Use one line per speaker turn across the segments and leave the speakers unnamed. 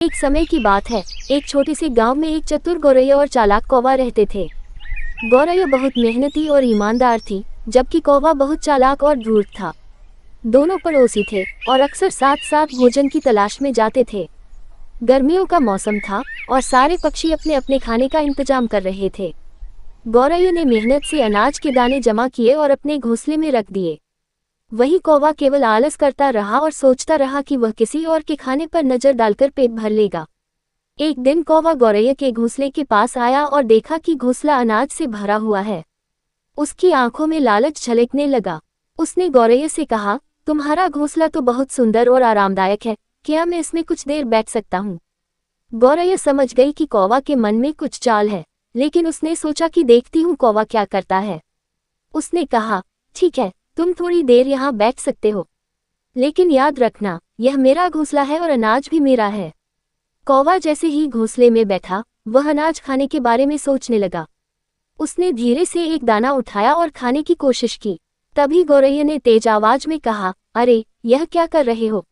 एक समय की बात है। एक छोटे से गांव में एक चतुर गौरैया और चालाक कौवा रहते थे। गौरैया बहुत मेहनती और ईमानदार थी, जबकि कौवा बहुत चालाक और धूर्त था। दोनों पड़ोसी थे और अक्सर साथ साथ भोजन की तलाश में जाते थे। गर्मियों का मौसम था और सारे पक्षी अपने अपने खाने का इंतजाम कर रहे थे। गौरैया ने मेहनत से अनाज के दाने जमा किए और अपने घोंसले में रख दिए। वही कौवा केवल आलस करता रहा और सोचता रहा कि वह किसी और के खाने पर नजर डालकर पेट भर लेगा। एक दिन कौवा गौरैया के घोंसले के पास आया और देखा कि घोंसला अनाज से भरा हुआ है। उसकी आंखों में लालच झलकने लगा। उसने गौरैया से कहा, तुम्हारा घोंसला तो बहुत सुंदर और आरामदायक है, क्या मैं इसमें कुछ देर बैठ सकता हूँ? गौरैया समझ गई कि कौवा के मन में कुछ चाल है, लेकिन उसने सोचा कि देखती हूँ कौवा क्या करता है। उसने कहा, ठीक है, तुम थोड़ी देर यहाँ बैठ सकते हो, लेकिन याद रखना, यह मेरा घोंसला है और अनाज भी मेरा है। कौवा जैसे ही घोंसले में बैठा, वह अनाज खाने के बारे में सोचने लगा। उसने धीरे से एक दाना उठाया और खाने की कोशिश की। तभी गौरैया ने तेज आवाज में कहा, अरे, यह क्या कर रहे हो?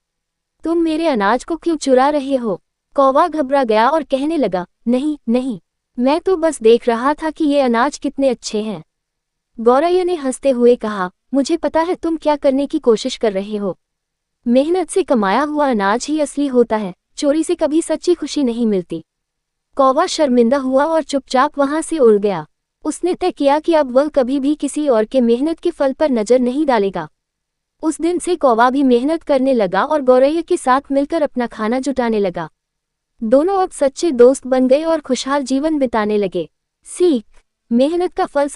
तुम मेरे अनाज को क्यों चुरा रहे हो? कौवा घबरा गया और कहने लगा, नहीं नहीं, मैं तो बस देख रहा था कि ये अनाज कितने अच्छे हैं। गौरैया ने हंसते हुए कहा, मुझे पता है तुम क्या करने की कोशिश कर रहे हो। मेहनत से कमाया हुआ अनाज ही असली होता है, चोरी से कभी सच्ची खुशी नहीं मिलती। कौवा शर्मिंदा हुआ और चुपचाप वहां से उड़ गया। उसने तय किया कि अब वह कभी भी किसी और के मेहनत के फल पर नजर नहीं डालेगा। उस दिन से कौवा भी मेहनत करने लगा और गौरैया के साथ मिलकर अपना खाना जुटाने लगा। दोनों अब सच्चे दोस्त बन गए और खुशहाल जीवन बिताने लगे। सीख: मेहनत का फल